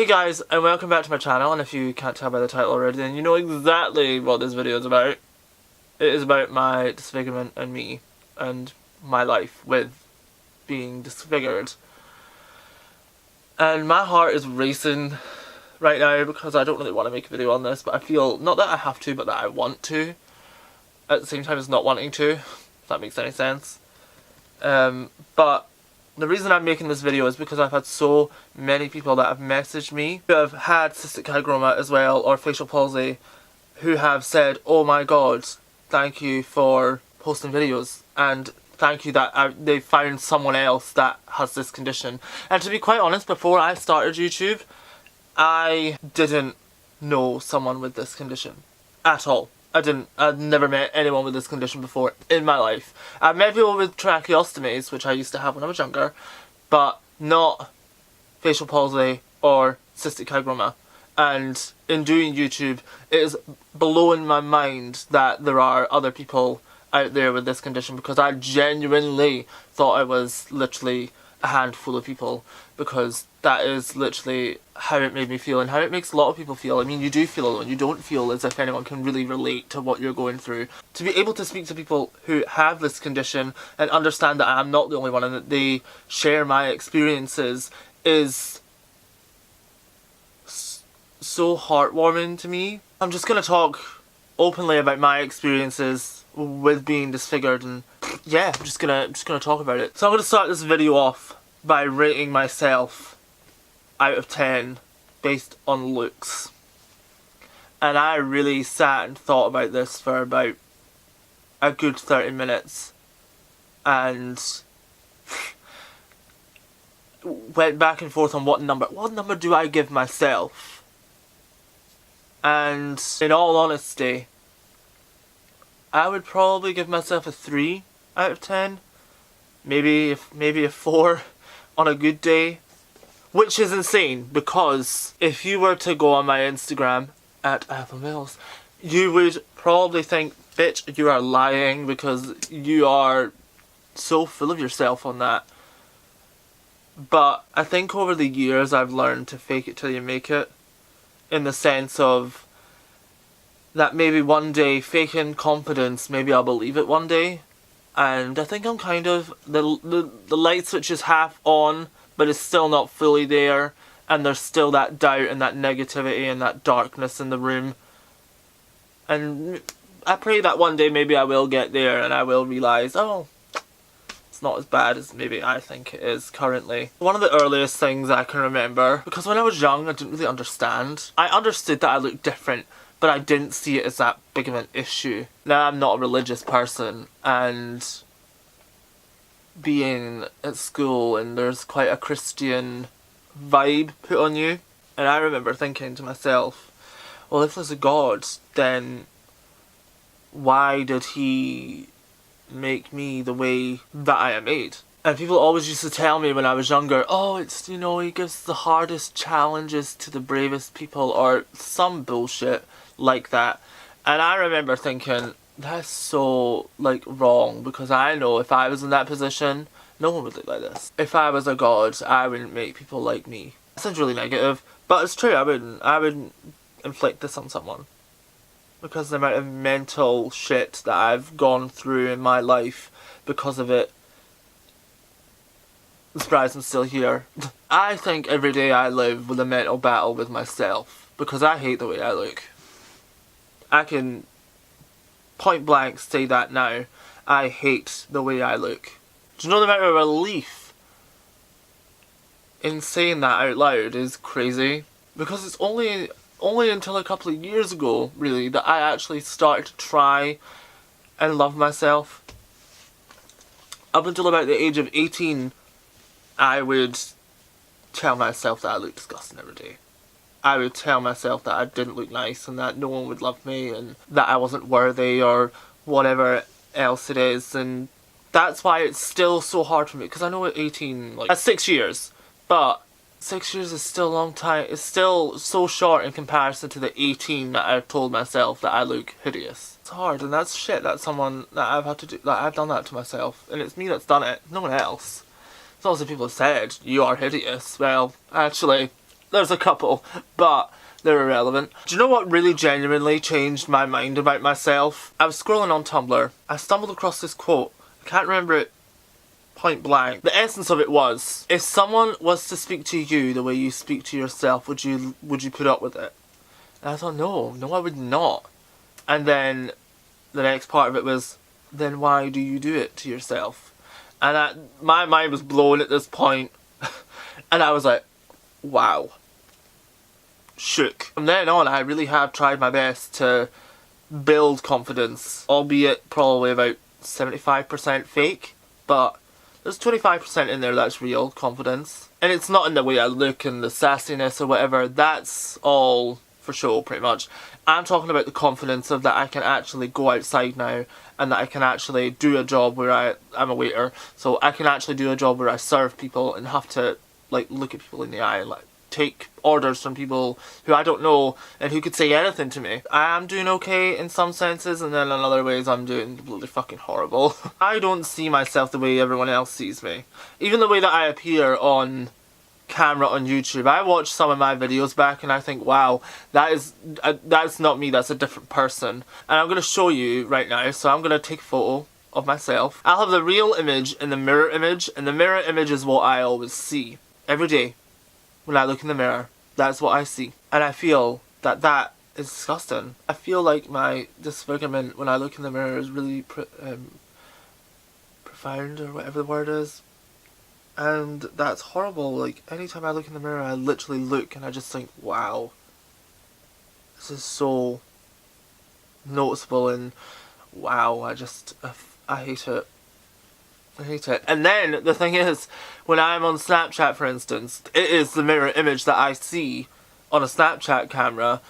Hey guys, and welcome back to my channel, and if you can't tell by the title already, then you know exactly what this video is about. It is about my disfigurement and me, and my life with being disfigured. And my heart is racing right now because I don't really want to make a video on this, but I feel, not that I have to, but that I want to, at the same time as not wanting to, if that makes any sense. But the reason I'm making this video is because I've had so many people that have messaged me who have had cystic hygroma as well, or facial palsy, who have said, oh my god, thank you for posting videos, and thank you that they found someone else that has this condition. And to be quite honest, before I started YouTube, I didn't know someone with this condition at all. I'd never met anyone with this condition before in my life. I've met people with tracheostomies, which I used to have when I was younger, but not facial palsy or cystic hygroma. And in doing YouTube, it is blowing my mind that there are other people out there with this condition, because I genuinely thought I was literally a handful of people, because that is literally how it made me feel and how it makes a lot of people feel. I mean, you do feel alone. You don't feel as if anyone can really relate to what you're going through. To be able to speak to people who have this condition and understand that I'm not the only one and that they share my experiences is so heartwarming to me. I'm just going to talk openly about my experiences with being disfigured, and yeah, I'm just gonna talk about it. So I'm gonna start this video off by rating myself out of 10 based on looks. And I really sat and thought about this for about a good 30 minutes and went back and forth on what number do I give myself. And in all honesty, I would probably give myself a 3 out of 10. Maybe a 4 on a good day. Which is insane, because if you were to go on my Instagram at Atholl Mills, you would probably think, bitch, you are lying, because you are so full of yourself on that. But I think over the years I've learned to fake it till you make it, in the sense of that maybe one day, faking confidence, maybe I'll believe it one day. And I think I'm kind of, the light switch is half on, but it's still not fully there, and there's still that doubt and that negativity and that darkness in the room. And I pray that one day maybe I will get there and I will realise, oh, it's not as bad as maybe I think it is currently. One of the earliest things I can remember, because when I was young I didn't really understand. I understood that I looked different, but I didn't see it as that big of an issue. Now, I'm not a religious person, and being at school and there's quite a Christian vibe put on you, and I remember thinking to myself, well, if there's a God, then why did he make me the way that I am made? And people always used to tell me when I was younger, oh, it's, you know, he gives the hardest challenges to the bravest people, or some bullshit like that. And I remember thinking, that's so, like, wrong, because I know if I was in that position, no one would look like this. If I was a god, I wouldn't make people like me. That sounds really negative, but it's true. I wouldn't inflict this on someone, because the amount of mental shit that I've gone through in my life because of it. I'm surprised I'm still here. I think every day I live with a mental battle with myself, because I hate the way I look. I can point blank say that now. I hate the way I look. Do you know the amount of relief in saying that out loud is crazy? Because it's only until a couple of years ago, really, that I actually started to try and love myself. Up until about the age of 18, I would tell myself that I looked disgusting every day. I would tell myself that I didn't look nice and that no one would love me and that I wasn't worthy or whatever else it is. And that's why it's still so hard for me, because I know at 18, like, that's 6 years, but 6 years is still a long time. It's still so short in comparison to the 18 that I've told myself that I look hideous. It's hard, and that's shit that someone that I've had to do, that I've done that to myself, and it's me that's done it, no one else. It's not as if people have said, you are hideous. Well, actually, There's a couple, but they're irrelevant. Do you know what really genuinely changed my mind about myself? I was scrolling on Tumblr. I stumbled across this quote. I can't remember it point blank. The essence of it was, if someone was to speak to you the way you speak to yourself, would you put up with it? And I thought, no, I would not. And then the next part of it was, then why do you do it to yourself? And my mind was blown at this point. And I was like, wow. Shook. From then on, I really have tried my best to build confidence, albeit probably about 75% fake, but there's 25% in there that's real confidence. And it's not in the way I look and the sassiness or whatever, that's all for show pretty much. I'm talking about the confidence of that I can actually go outside now and that I can actually do a job where I'm a waiter, so I can actually do a job where I serve people and have to like look at people in the eye and like take orders from people who I don't know and who could say anything to me. I am doing okay in some senses, and then in other ways I'm doing bloody fucking horrible. I don't see myself the way everyone else sees me. Even the way that I appear on camera on YouTube. I watch some of my videos back and I think, wow, that's not me, that's a different person. And I'm going to show you right now, so I'm going to take a photo of myself. I'll have the real image and the mirror image, and the mirror image is what I always see. Every day. When I look in the mirror, that's what I see. And I feel that is disgusting. I feel like my disfigurement when I look in the mirror is really profound, or whatever the word is. And that's horrible. Like, anytime I look in the mirror, I literally look and I just think, wow. This is so noticeable, and wow, I hate it. I hate it. And then, the thing is, when I'm on Snapchat, for instance, it is the mirror image that I see on a Snapchat camera,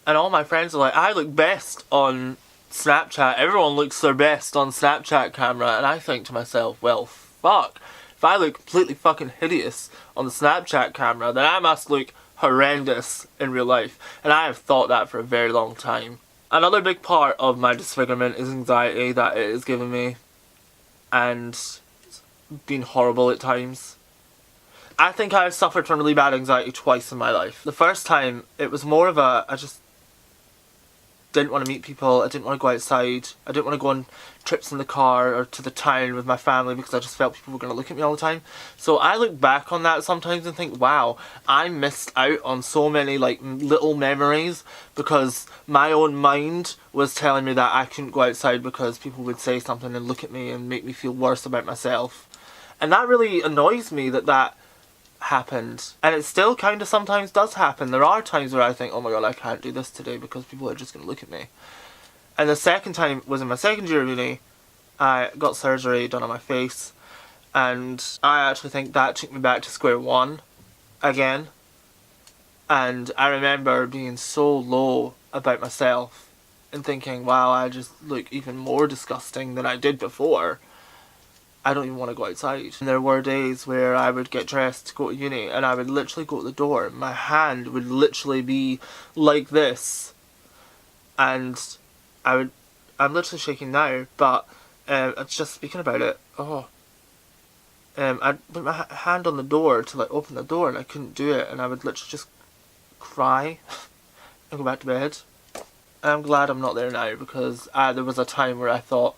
and all my friends are like, I look best on Snapchat, everyone looks their best on Snapchat camera, and I think to myself, well, fuck, if I look completely fucking hideous on the Snapchat camera, then I must look horrendous in real life, and I have thought that for a very long time. Another big part of my disfigurement is anxiety that it has given me, and it's been horrible at times. I think I've suffered from really bad anxiety twice in my life. The first time, it was more of I just didn't want to meet people, I didn't want to go outside, I didn't want to go on trips in the car or to the town with my family because I just felt people were going to look at me all the time. So I look back on that sometimes and think, wow, I missed out on so many like little memories because my own mind was telling me that I couldn't go outside because people would say something and look at me and make me feel worse about myself. And that really annoys me that happened, and it still kind of sometimes does happen. There are times where I think, oh my god, I can't do this today because people are just going to look at me. And the second time was in my second year of uni. I got surgery done on my face, and I actually think that took me back to square one again. And I remember being so low about myself and thinking, wow, I just look even more disgusting than I did before. I don't even want to go outside. And there were days where I would get dressed to go to uni and I would literally go to the door. My hand would literally be like this. And I'm literally shaking now, but just speaking about it, I'd put my hand on the door to like open the door and I couldn't do it, and I would literally just cry and go back to bed. And I'm glad I'm not there now, because there was a time where I thought,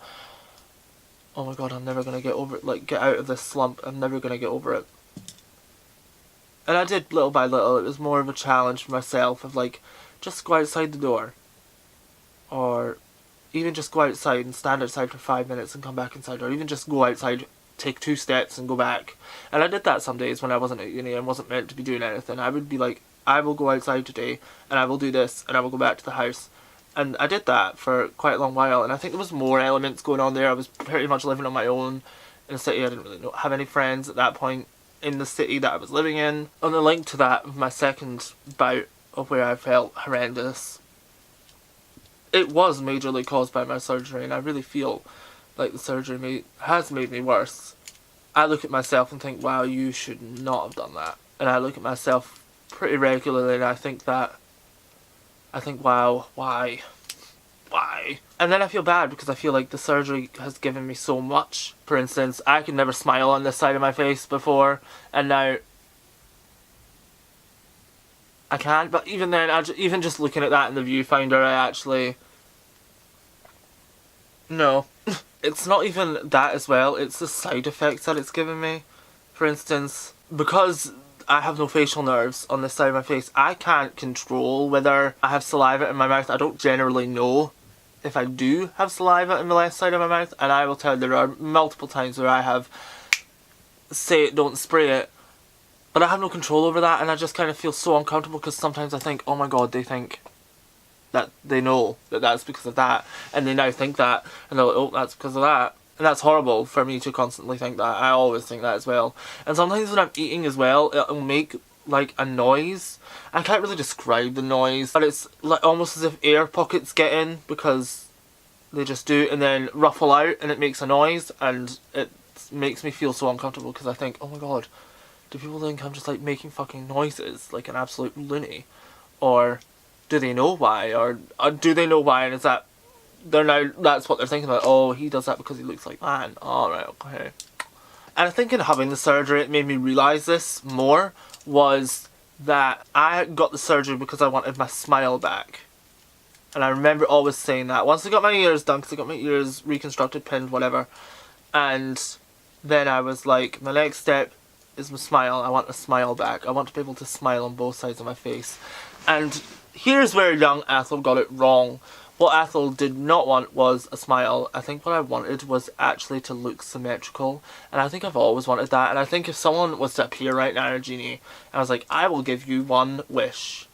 oh my god, I'm never going to get over it, like get out of this slump, I'm never going to get over it. And I did little by little. It was more of a challenge for myself of like, just go outside the door. Or even just go outside and stand outside for 5 minutes and come back inside. Or even just go outside, take 2 steps and go back. And I did that some days when I wasn't at uni and wasn't meant to be doing anything. I would be like, I will go outside today and I will do this and I will go back to the house. And I did that for quite a long while, and I think there was more elements going on there. I was pretty much living on my own in a city. I didn't really have any friends at that point in the city that I was living in. On the link to that, my second bout of where I felt horrendous, it was majorly caused by my surgery, and I really feel like the surgery has made me worse. I look at myself and think, wow, you should not have done that. And I look at myself pretty regularly and I think, wow, why? Why? And then I feel bad because I feel like the surgery has given me so much. For instance, I could never smile on this side of my face before, and now I can't. But even then, even just looking at that in the viewfinder, I actually... No. It's not even that as well, it's the side effects that it's giving me. For instance, because I have no facial nerves on this side of my face, I can't control whether I have saliva in my mouth. I don't generally know if I do have saliva in the left side of my mouth, and I will tell you there are multiple times where I have say it, don't spray it, but I have no control over that, and I just kind of feel so uncomfortable because sometimes I think, oh my god, they think that they know that that's because of that, and they now think that, and they're like, oh, that's because of that. And that's horrible for me to constantly think that. I always think that as well. And sometimes when I'm eating as well, it'll make like a noise. I can't really describe the noise, but it's like almost as if air pockets get in, because they just do, and then ruffle out and it makes a noise, and it makes me feel so uncomfortable because I think, oh my god, do people think I'm just like making fucking noises like an absolute loony? Or do they know why? Or do they know why, and is that that's what they're thinking about? Oh, he does that because he looks like that. Alright, okay. And I think in having the surgery, it made me realise this more, was that I got the surgery because I wanted my smile back. And I remember always saying that. Once I got my ears done, because I got my ears reconstructed, pinned, whatever, and then I was like, my next step is my smile. I want a smile back. I want to be able to smile on both sides of my face. And here's where young Atholl got it wrong. What Atholl did not want was a smile. I think what I wanted was actually to look symmetrical. And I think I've always wanted that. And I think if someone was to appear right now, Genie, and I was like, I will give you one wish.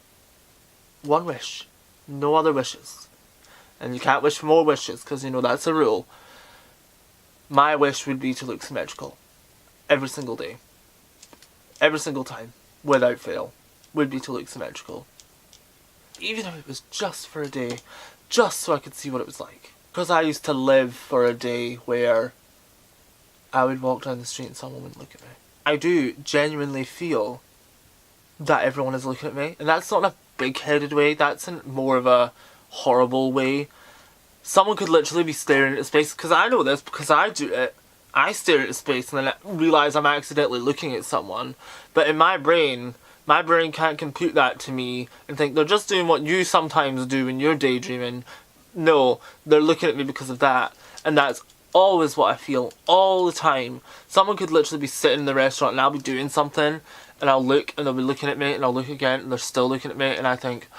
One wish. No other wishes. And you can't wish for more wishes, because you know that's a rule. My wish would be to look symmetrical. Every single day. Every single time. Without fail. Would be to look symmetrical. Even if it was just for a day. Just so I could see what it was like. Because I used to live for a day where I would walk down the street and someone wouldn't look at me. I do genuinely feel that everyone is looking at me. And that's not in a big-headed way. That's in more of a horrible way. Someone could literally be staring at space. Because I know this, because I do it. I stare at space and then I realise I'm accidentally looking at someone. But in my brain can't compute that to me and think they're just doing what you sometimes do when you're daydreaming. No, they're looking at me because of that. And that's always what I feel, all the time. Someone could literally be sitting in the restaurant and I'll be doing something and I'll look and they'll be looking at me and I'll look again and they're still looking at me and I think,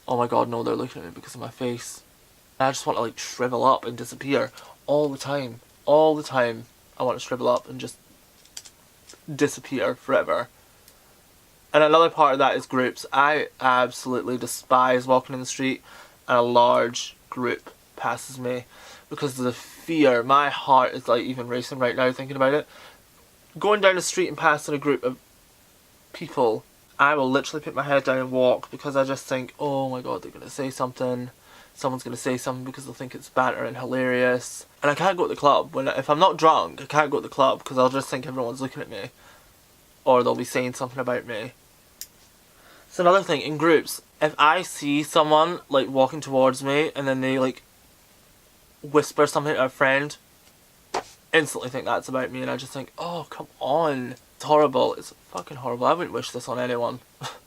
oh my god, no, they're looking at me because of my face. And I just want to like shrivel up and disappear all the time. All the time I want to shrivel up and just disappear forever. And another part of that is groups. I absolutely despise walking in the street and a large group passes me because of the fear. My heart is like even racing right now thinking about it. Going down the street and passing a group of people, I will literally put my head down and walk because I just think, oh my god, they're going to say something. Someone's going to say something because they'll think it's banter and hilarious. And I can't go to the club. If I'm not drunk, I can't go to the club because I'll just think everyone's looking at me. Or they'll be saying something about me. It's another thing, in groups, if I see someone like walking towards me and then they like whisper something to a friend, instantly think that's about me and I just think, oh come on. It's horrible. It's fucking horrible. I wouldn't wish this on anyone.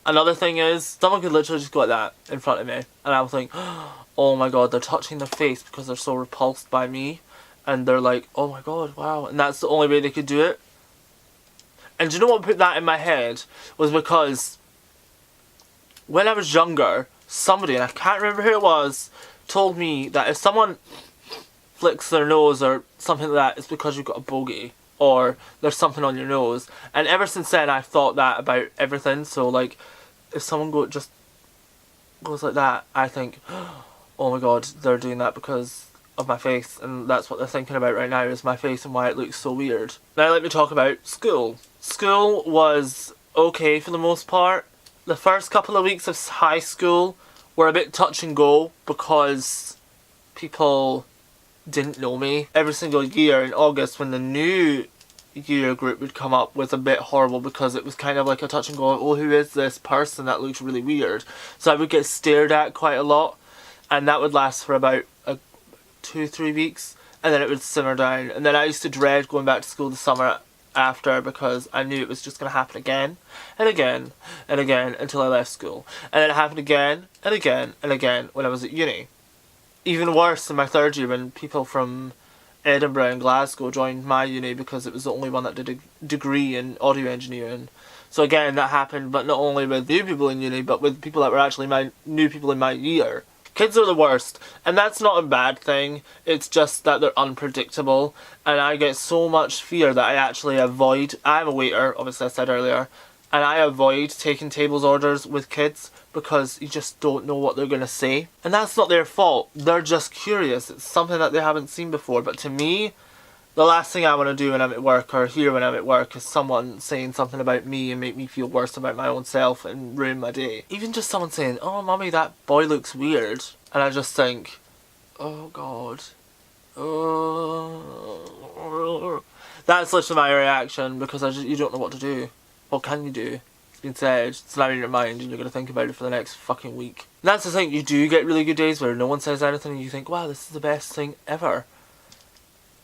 Another thing is, someone could literally just go like that in front of me and I'll think, oh my god, they're touching their face because they're so repulsed by me and they're like, oh my god, wow, and that's the only way they could do it. And do you know what put that in my head was because when I was younger, somebody, and I can't remember who it was, told me that if someone flicks their nose or something like that, it's because you've got a bogey. Or there's something on your nose. And ever since then, I've thought that about everything. So, like, if someone just goes like that, I think, oh my god, they're doing that because of my face. And that's what they're thinking about right now, is my face and why it looks so weird. Now let me talk about school. School was okay for the most part. The first couple of weeks of high school were a bit touch and go because people didn't know me. Every single year in August when the new year group would come up was a bit horrible because it was kind of like a touch and go, oh, who is this person that looks really weird? So I would get stared at quite a lot and that would last for about 2-3 weeks and then it would simmer down. And then I used to dread going back to school this summer after because I knew it was just going to happen again and again and again until I left school. And then it happened again and again and again when I was at uni. Even worse in my third year when people from Edinburgh and Glasgow joined my uni because it was the only one that did a degree in audio engineering. So again, that happened, but not only with new people in uni, but with people that were actually new people in my year. Kids are the worst, and that's not a bad thing, it's just that they're unpredictable, and I get so much fear that I actually avoid. I'm a waiter, obviously I said earlier, and I avoid taking tables orders with kids because you just don't know what they're going to say. And that's not their fault, they're just curious, it's something that they haven't seen before. But to me, the last thing I want to do when I'm at work or hear when I'm at work is someone saying something about me and make me feel worse about my own self and ruin my day. Even just someone saying, "Oh mummy, that boy looks weird," and I just think, oh god, oh. That's literally my reaction because you don't know what to do. What can you do? It's been said, it's now in your mind and you're going to think about it for the next fucking week. And that's the thing, you do get really good days where no one says anything and you think, wow, this is the best thing ever.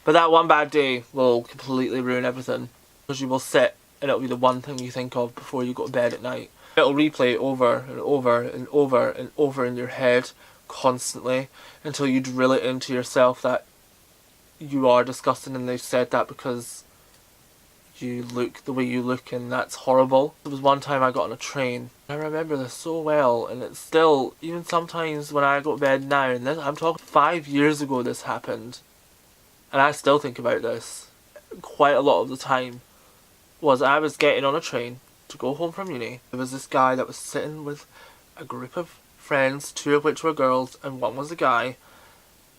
But that one bad day will completely ruin everything. Because you will sit and it'll be the one thing you think of before you go to bed at night. It'll replay over and over and over and over in your head constantly until you drill it into yourself that you are disgusting and they've said that because you look the way you look and that's horrible. There was one time I got on a train. I remember this so well, and it's still, even sometimes when I go to bed now, and this, I'm talking 5 years ago this happened. And I still think about this quite a lot of the time, was I was getting on a train to go home from uni. There was this guy that was sitting with a group of friends, 2 of which were girls and 1 was a guy,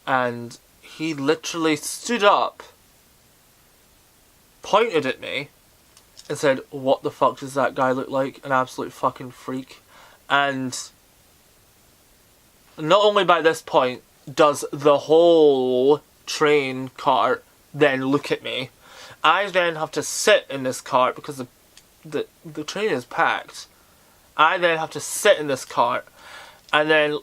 and he literally stood up, pointed at me and said, "What the fuck does that guy look like? An absolute fucking freak." And not only by this point does the whole train cart then look at me, I then have to sit in this cart because the train is packed. I then have to sit in this cart and then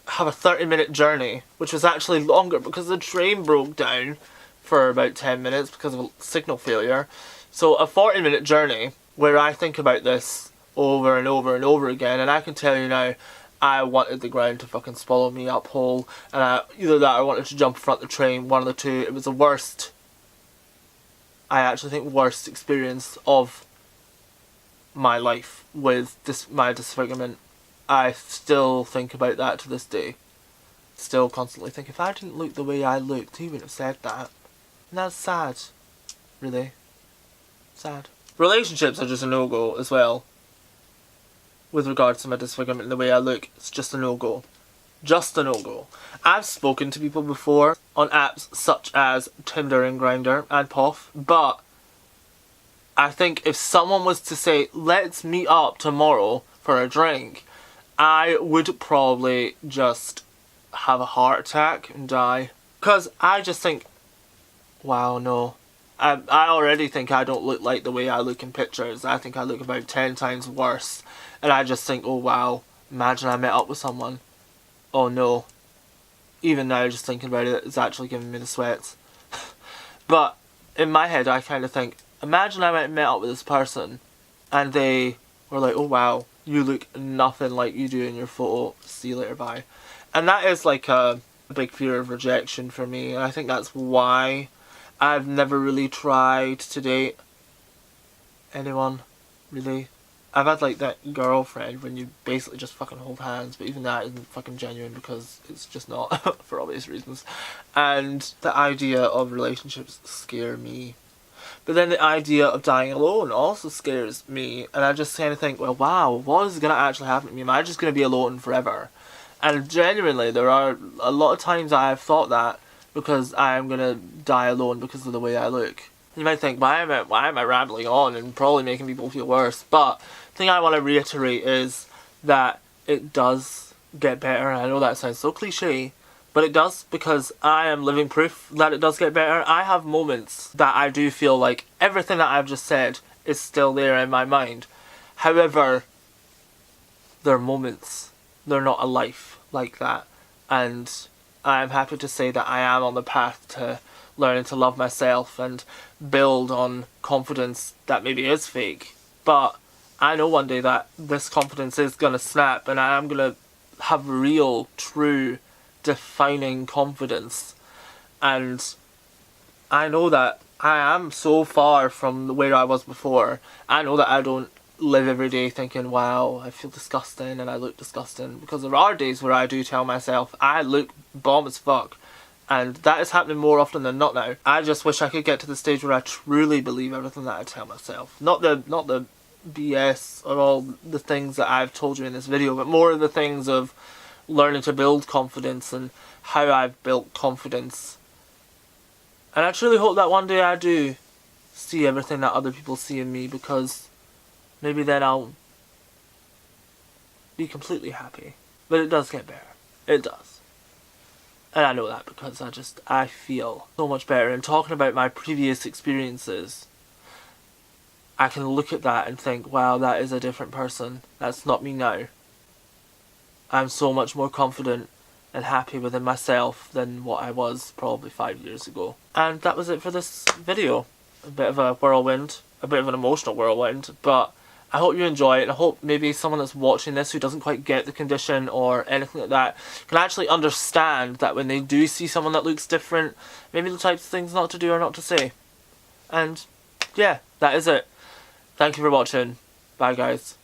have a 30-minute journey, which was actually longer because the train broke down for about 10 minutes because of a signal failure. So a 40-minute journey where I think about this over and over and over again, and I can tell you now, I wanted the ground to fucking swallow me up whole, and either that or I wanted to jump in front of the train, one of the two. It was the worst, I actually think worst experience of my life with my disfigurement. I still think about that to this day. Still constantly think, if I didn't look the way I looked, he wouldn't have said that. And that's sad. Really. Sad. Relationships are just a no-go as well. With regards to my disfigurement and the way I look, it's just a no-go. Just a no-go. I've spoken to people before on apps such as Tinder and Grindr and Poff, but I think if someone was to say, let's meet up tomorrow for a drink, I would probably just have a heart attack and die. Because I just think, wow, no. I already think I don't look like the way I look in pictures. I think I look about 10 times worse. And I just think, oh wow, imagine I met up with someone. Oh no. Even now, just thinking about it, it's actually giving me the sweats. But in my head, I kind of think, imagine I met up with this person and they were like, oh wow, you look nothing like you do in your photo. See you later, bye. And that is like a big fear of rejection for me. And I think that's why I've never really tried to date anyone, really. I've had like that girlfriend when you basically just fucking hold hands, but even that isn't fucking genuine because it's just not, for obvious reasons. And the idea of relationships scare me. But then the idea of dying alone also scares me, and I just kind of think, well, wow, what is going to actually happen to me? Am I just going to be alone forever? And genuinely, there are a lot of times I have thought that, because I am going to die alone because of the way I look. You might think, why am I rambling on and probably making people feel worse? But the thing I want to reiterate is that it does get better. I know that sounds so cliche, but it does, because I am living proof that it does get better. I have moments that I do feel like everything that I've just said is still there in my mind. However, there are moments. They're not a life like that. And I am happy to say that I am on the path to learning to love myself and build on confidence that maybe is fake. But I know one day that this confidence is going to snap and I am going to have real, true, defining confidence. And I know that I am so far from where I was before. I know that I don't live every day thinking, wow, I feel disgusting and I look disgusting. Because there are days where I do tell myself, I look bomb as fuck. And that is happening more often than not now. I just wish I could get to the stage where I truly believe everything that I tell myself. Not the BS or all the things that I've told you in this video, but more of the things of learning to build confidence and how I've built confidence. And I truly hope that one day I do see everything that other people see in me, because maybe then I'll be completely happy. But it does get better. It does. And I know that because I feel so much better. And talking about my previous experiences, I can look at that and think, wow, that is a different person. That's not me now. I'm so much more confident and happy within myself than what I was probably 5 years ago. And that was it for this video. A bit of a whirlwind, a bit of an emotional whirlwind, but I hope you enjoy it, and I hope maybe someone that's watching this who doesn't quite get the condition or anything like that can actually understand that when they do see someone that looks different, maybe the types of things not to do or not to say. And yeah, that is it. Thank you for watching. Bye guys.